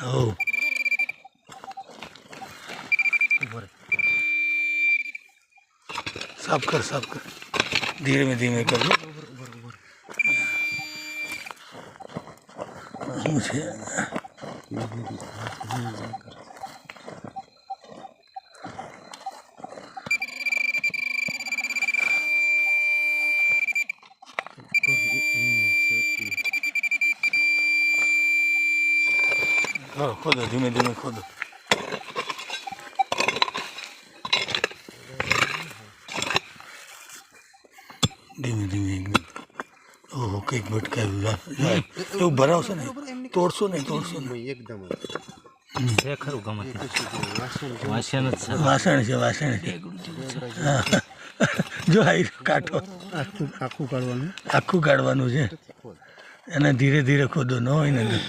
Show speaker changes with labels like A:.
A: हो साफ कर धीरे में धीमे कर लो मुझे खोदो धीमे धीमे खोदो धीमे धीमे एकदम ओहो કંઈક ભટકાયું એવું ભરાવશો ને તોડશો નહીં
B: એકદમ
C: છે ખરું ગમે વાસણ જ છે
A: વાસણ છે હા જો આ કાઢો
B: આખું કાઢવાનું
A: આખું કાઢવાનું છે એને ધીરે ધીરે ખોદો ન હોય ને